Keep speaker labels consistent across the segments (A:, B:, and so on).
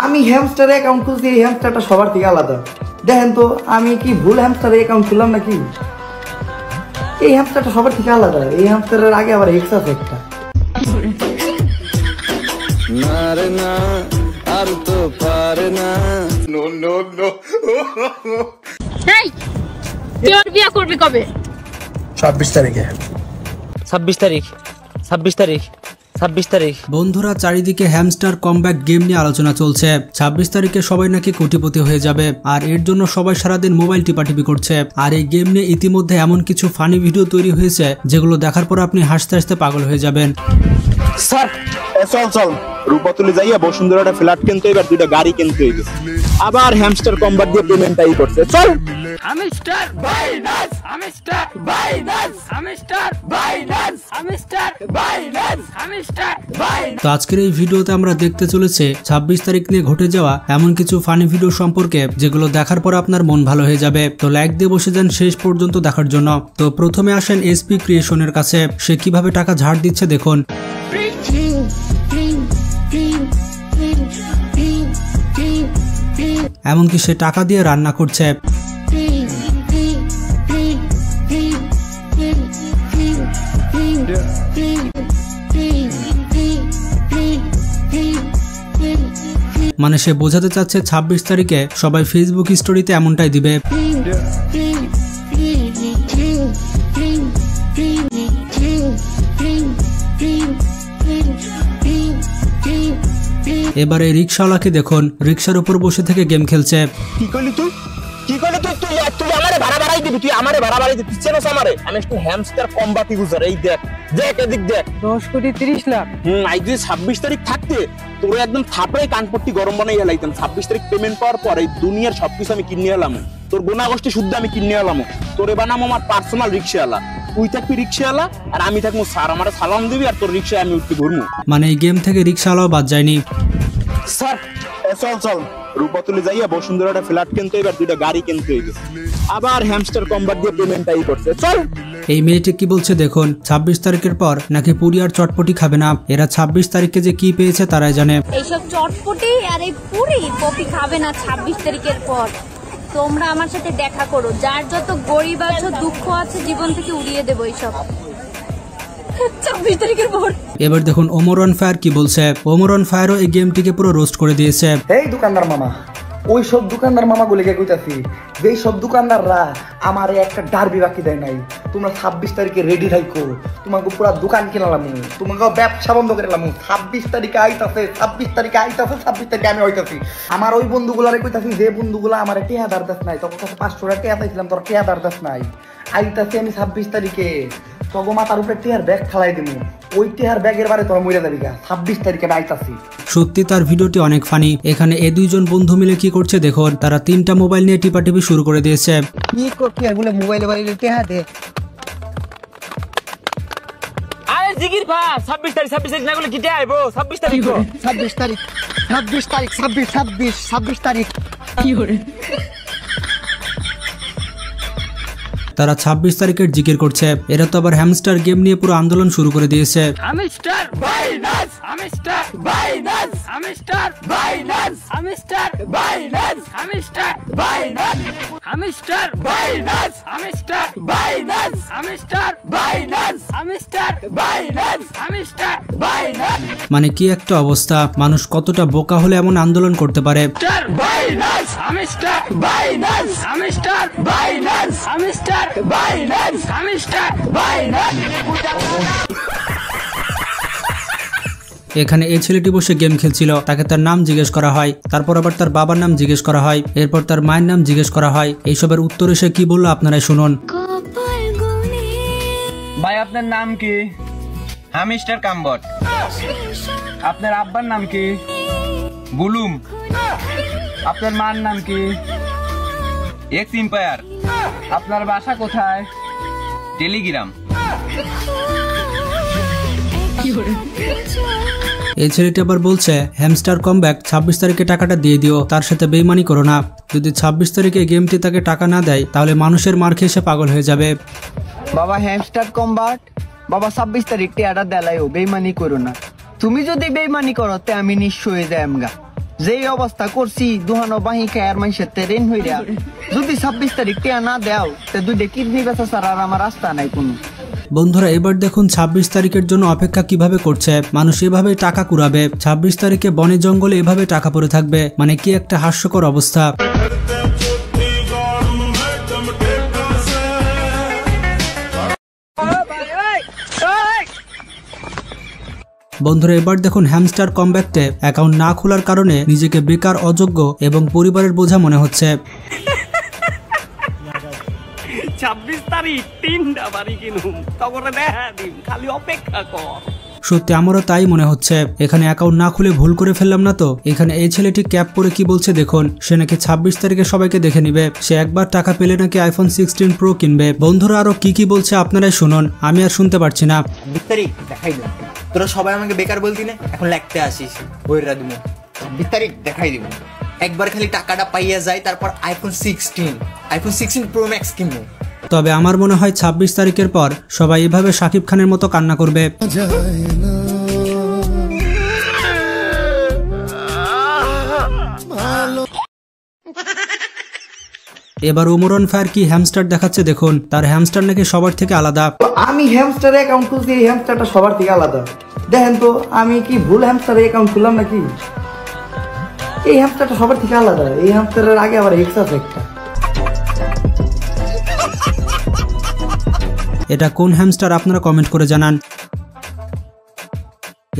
A: আমি হ্যামস্টারে অ্যাকাউন্ট খুলছি, এই হ্যামস্টারটা সবার থেকে আলাদা। দেখেন তো আমি কি ভুল হ্যামস্টারে অ্যাকাউন্ট খুললাম নাকি? এই হ্যামস্টারটা সবার থেকে আলাদা। এই হ্যামস্টারের আগে আবার এক্স আছে একটা।
B: না রে না আর তো পারে না। No no no.
C: এই তুই ওর বিয়ে করবি কবে?
A: 26 তারিখে।
D: 26 তারিখ 26 তারিখ 26 তারিখ।
E: বন্ধুরা, চারিদিকে হ্যামস্টার কমব্যাক গেম নিয়ে আলোচনা চলছে। 26 তারিখে সবাই নাকি কোটিপতি হয়ে যাবে, আর এর জন্য সবাই সারাদিন মোবাইল টিপাটিপি করছে। আর এই গেম নিয়ে ইতিমধ্যে এমন কিছু ফানি ভিডিও তৈরি হয়েছে যেগুলো দেখার পর আপনি হাসতে হাসতে পাগল হয়ে যাবেন।
F: স্যার চল চল রূপাতুলি যাইয়া বসুন্ধরা একটা ফ্ল্যাট কিনতে এবার দুইটা গাড়ি কিনতে হইবে। আবার হ্যামস্টার কমব্যাক দিয়ে পেমেন্টটাই করছে। চল
D: hamster Binance, hamster Binance, hamster Binance, hamster Binance, hamster Binance.
E: তো আজকের এই ভিডিওতে আমরা দেখতে চলেছে 26 তারিখ নিয়ে ঘটে যাওয়া এমন কিছু ফানি ভিডিও সম্পর্কে যেগুলো দেখার পর আপনার মন ভালো হয়ে যাবে। তো লাইক দিয়ে বসে যান শেষ পর্যন্ত দেখার জন্য। তো প্রথমে আসেন এসপি ক্রিয়েশনের কাছে। সে কিভাবে টাকা ঝাড় দিচ্ছে দেখুন। এমনকি সে টাকা দিয়ে রান্না করছে। মানে সে বোঝাতে চাচ্ছে 26 তারিখে সবাই ফেসবুক স্টোরিতে এমনটাই দিবে। এবারে রিক্সাওয়ালাকে দেখুন, রিক্সার উপর বসে থেকে গেম খেলছে।
F: কি করলি তুই? কি করলি তুই? তুই তুই আমারে ভাড়া বাড়াই দিবি? তুই আমারে ভাড়া বাড়াই দিবি? চেনস আমারে? আমি একটু হ্যামস্টার কমব্যাক ইউজার। এই দেখ দেখ এদিক দেখ।
D: 10 কোটি 30 লাখ।
F: আই যদি 26 তারিখ থাকতে তোর একদম থাপড়ে কানপট্টি গরম বানাই হেলাইতাম। 26 তারিখ পেমেন্ট পাওয়ার পর এই দুনিয়ার সবকিছু আমি কিনে এলাম। তোর গোনা গোষ্ঠী শুদ্ধ আমি কিনে এলাম। তোরে বানাম আমার পার্সোনাল রিক্সাওয়ালা। তুই থাকবি রিক্সাওয়ালা আর আমি থাকবো স্যার। আমারে সালাম দিবি আর তোর রিক্সায় আমি উঠতে ঘুরবো।
E: মানে এই গেম থেকে রিক্সাওয়ালাও বাদ যায়নি।
F: স্যার চল চল রূপাতুলি যাইয়া বসুন্ধরা একটা ফ্ল্যাট কিনতে এবার দুইটা গাড়ি কিনতে হইবে। আবার হ্যামস্টার কমব্যাক দিয়ে পেমেন্টটাই করছে। চল
E: এই মেয়েটি কি বলছে দেখুন। 26 তারিখের পর নাকি পুরি আর চটপটি খাবে না। এরা 26 তারিখে যে কি পেয়েছে তারাই জানে।
C: এইসব চটপটি আর এই পুরি কফি খাবে না 26 তারিখের পর। তোমরা আমার সাথে দেখা করো, যার যত গরিব আছে দুঃখ আছে জীবন থেকে উড়িয়ে দেবো এইসব 26 তারিখের পর।
E: এবার দেখুন ওমর অন ফায়ার কি বলছে। ওমর অন ফায়ারও এই গেমটিকে পুরো রোস্ট করে দিয়েছে।
A: এই দোকানদার মামা, ওই সব দোকানদার মামা গুলিকে কইতাছি, যেই সব দোকানদাররা আমারে একটা ডারবি বাকি দেয় নাই। তোমরা 26 তারিখে রেডি থাকো, তোমাকে পুরো দোকান কিনালাম, তোমাকে ব্যবসা বন্ধ করে এলাম। 26 তারিখে আইতাছে, 26 তারিখে আইতাছে, 26 তারিখে আমি হইতাছি। আমার ওই বন্ধুগুলারে কইতাছি, যে বন্ধুগুলা আমার টেহা দারদাস নাই, তখন কাছে 500 টাকা টেহা চাইছিলাম, তোর টেহা দারদাস নাই। আইতাছি আমি 26 তারিখে, তখন মাথার উপরে টেহার ব্যাগ খালাই দিবি। ওই টেহার ব্যাগের বারে তোরা মরে যাবি। 26 তারিখে আইতাছি।
E: সত্যি তার ভিডিওটি অনেক ফানি। এখানে এই দুইজন বন্ধু মিলে কি করছে দেখুন। তারা 3টা মোবাইল নিয়ে টিপাটিপি শুরু করে দিয়েছে।
D: কি করতে আর বলে মোবাইলে বাইরে টেহা দে। আরে জিগির ভা 26 তারিখ না বলে কি দে আইবো 26 তারিখ
G: 26 তারিখ 26 তারিখ
D: কি করে।
E: তারা 26 তারিখের জিকির করছে। এরা তো আবার হ্যামস্টার গেম নিয়ে পুরো আন্দোলন শুরু করে দিয়েছে।
D: Hamster Binance, hamster Binance, hamster Binance, hamster Binance, hamster Binance, hamster Binance, hamster Binance, hamster Binance, hamster Binance, hamster Binance.
E: মানে কি একটা অবস্থা। মানুষ কতটা বোকা হলে এমন আন্দোলন করতে পারে।
D: Hamster Binance, hamster Binance, hamster Binance, hamster Binance, hamster Binance.
E: এখানে এই ছেলেটি বসে গেম খেলছিল। তাকে তার নাম জিজ্ঞেস করা হয়, তারপর আবার তার বাবার নাম জিজ্ঞেস করা হয়, এরপর তার মায়ের নাম জিজ্ঞেস করা হয়। এইসবের উত্তরে সে কি বললো আপনারাই শুনুন।
H: ভাই আপনার নাম কি? Hamster comeback. আপনার আব্বার নাম কি? গুলুম। আপনার মার নাম কি? X empire. আপনার বাসা কোথায়? টেলিগ্রাম।
E: এই ছেলেটি আবার বলছে হ্যামস্টার কমব্যাক 26 তারিখে টাকাটা দিয়ে দিও, তার সাথে বেইমানি করো না। যদি 26 তারিখে গেমটি তাকে টাকা না দেয় তাহলে মানুষের মার খেয়ে সে পাগল হয়ে যাবে।
G: বাবা হ্যামস্টার কমব্যাক, বাবা 26 তারিখ টেয়াটা দেলাইও, বেইমানি করো না। তুমি যদি বেইমানি করো তে আমি নিশ্চয় হয়ে যাই আমগা। যেই অবস্থা করছি দুহানো বাহি খায়ার মানুষের ট্রেন হইরা যদি 26 তারিখ টিয়া না দেও তে দুইটা কিডনি বেচা ছাড়া আর আমার রাস্তা নাই কোনো।
E: বন্ধুরা এবার দেখুন 26 তারিখের জন্য অপেক্ষা কিভাবে করছে মানুষ, এভাবে টাকা কুড়াবে। 26 তারিখে বনে জঙ্গলে এভাবে টাকা পড়ে থাকবে, মানে কি একটা হাস্যকর অবস্থা। বন্ধুরা এবার দেখুন হ্যামস্টার কমব্যাক্টে অ্যাকাউন্ট না খোলার কারণে নিজেকে বেকার, অযোগ্য এবং পরিবারের বোঝা মনে হচ্ছে।
D: 26 তারিখ 3টা বাড়ি কিনুম, তখন দেখা দিন, খালি অপেক্ষা কর।
E: সত্যি আমারও তাই মনে হচ্ছে। এখানে অ্যাকাউন্ট না খুলে ভুল করে ফেললাম না তো? এখানে এই ছেলেটি ক্যাপ পরে কি বলছে দেখুন। সে নাকি 26 তারিখে সবাইকে দেখে নিবে, সে একবার টাকা পেলে নাকি আইফোন 16 প্রো কিনবে। বন্ধুরা আরো কি কি বলছে আপনারাই শুনুন, আমি আর শুনতে পারছি না।
A: 26 তারিখ দেখাই দিব, তোরা সবাই আমাকে বেকার বলতি না, এখন লাগতে আসিস বইরা দিব। 26 তারিখ দেখাই দিব, একবার খালি টাকাটা পাইয়া যায়, তারপর আইফোন 16 প্রো ম্যাক্স কিনবো।
E: তবে আমার মনে হয় 26 তারিখের পর সবাই এভাবে শাকিব খানের মতো কান্না করবে। এবার ওমরন ফায়ার কি হ্যামস্টার দেখাচ্ছে দেখুন। তার হ্যামস্টার নাকি সবার থেকে আলাদা।
A: আমি হ্যামস্টারে অ্যাকাউন্ট খুলছি, এই হ্যামস্টারটা সবার থেকে আলাদা। দেখেন তো আমি কি ভুল হ্যামস্টারে অ্যাকাউন্ট খুললাম নাকি? এই হ্যামস্টারটা সবার থেকে আলাদা, এই হ্যামস্টারের আগে আবার এক্স আছে একটা।
E: এটা কোন হ্যামস্টার আপনারা কমেন্ট করে জানান।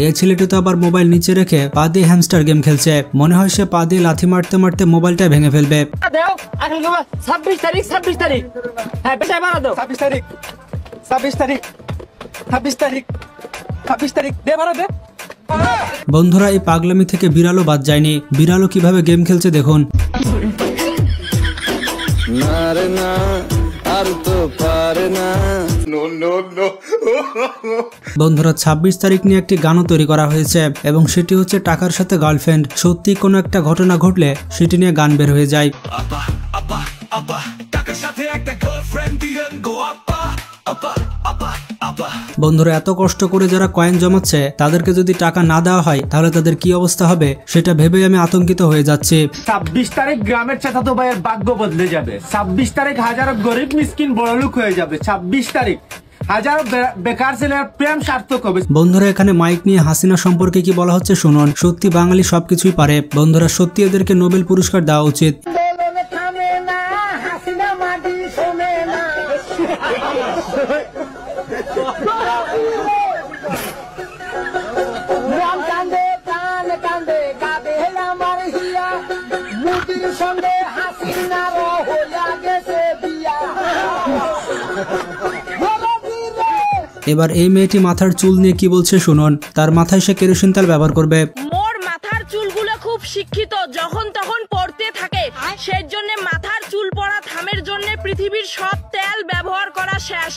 E: এই ছেলেটি তো আবার মোবাইল নিচে রেখে পা দিয়ে হ্যামস্টার গেম খেলছে, মনে হয় সে পা দিয়ে লাথি মারতে মারতে মোবাইলটা ভেঙে ফেলবে।
D: 26 তারিখ 26 তারিখ, হ্যাঁ বেটাই বাড়া দাও। 26 তারিখ 26 তারিখ 26 তারিখ 26 তারিখ দে বাড়া দে।
E: বন্ধুরা এই পাগলামি থেকে বিড়ালও বাদ যায়নি। বিড়ালও কিভাবে গেম খেলছে দেখুন।
B: না রে না আর তো পারে না।
E: বন্ধুরা 26 তারিখ নিয়ে একটি গানও তৈরি করা হয়েছে এবং সেটি হচ্ছে টাকার সাথে গার্লফ্রেন্ড। সত্যি কোনো একটা ঘটনা ঘটলে সেটি নিয়ে গান বের হয়ে যায়। বন্ধুরা এত কষ্ট করে যারা কয়েন জমাচ্ছে তাদেরকে যদি টাকা না দেওয়া হয় তাহলে তাদের কি অবস্থা হবে সেটা ভেবেই আমি আতঙ্কিত হয়ে যাচ্ছি।
H: 26 তারিখ গ্রামের চাচাতো ভাইয়ের ভাগ্য বদলে যাবে। 26 তারিখ হাজারো গরিব মিসকিন বড়লোক হয়ে যাবে। 26 তারিখ হাজারো বেকার ছেলের প্রেম সার্থক হবে।
E: বন্ধুরা এখানে মাইক নিয়ে হাসিনা সম্পর্কে কি বলা হচ্ছে শুনুন। সত্যি বাঙালি সবকিছুই পারে। বন্ধুরা সত্যি এদেরকে নোবেল পুরস্কার দেওয়া উচিত। এবার এই মেয়েটি মাথার চুল নিয়ে কি বলছে শুনুন। তার মাথায় সে কেরোসিন তেল ব্যবহার করবে।
I: মোর মাথার চুলগুলো খুব শিক্ষিত, যখন তখন পড়তে থাকে, সেই জন্য মাথার চুল পড়া থামের জন্য পৃথিবীর সব তেল ব্যবহার করা শেষ,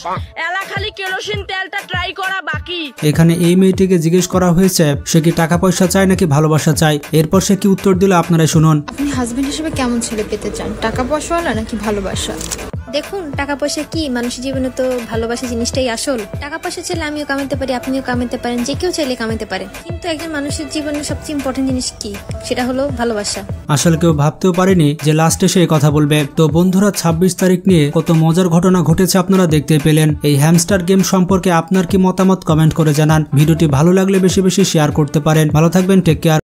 I: এলা খালি কেরোসিন তেলটা ট্রাই করা বাকি।
E: এখানে এই মেয়েটিকে জিজ্ঞেস করা হয়েছে সে কি টাকা পয়সা চায় নাকি ভালোবাসা চায়। এরপর সে কি উত্তর দিল আপনারা শুনুন।
J: আপনি হাজবেন্ড হিসেবে কেমন ছেলে পেতে চান, টাকা পয়সাওয়ালা নাকি ভালোবাসা?
K: দেখুন টাকা পয়সা কি, মানুষের জীবনে তো ভালোবাসা জিনিসটাই আসল। টাকা পয়সা চাইলে আমিও কামাতে পারি, আপনিও কামাতে পারেন, যে কেউ চাইলে কামাতে পারে, কিন্তু একজন মানুষের জীবনে সবচেয়ে ইম্পর্টেন্ট জিনিস কি, সেটা হলো ভালোবাসা।
E: আসলে কেউ ভাবতেও পারেনি যে লাস্টে সে কথা বলবে। তো বন্ধুরা 26 তারিখ নিয়ে কত মজার ঘটনা ঘটেছে আপনারা দেখতে পেলেন। এই হ্যামস্টার গেম সম্পর্কে আপনার কি মতামত কমেন্ট করে জানান। ভিডিওটি ভালো লাগলে বেশি বেশি শেয়ার করতে পারেন। ভালো থাকবেন, টেক কেয়ার।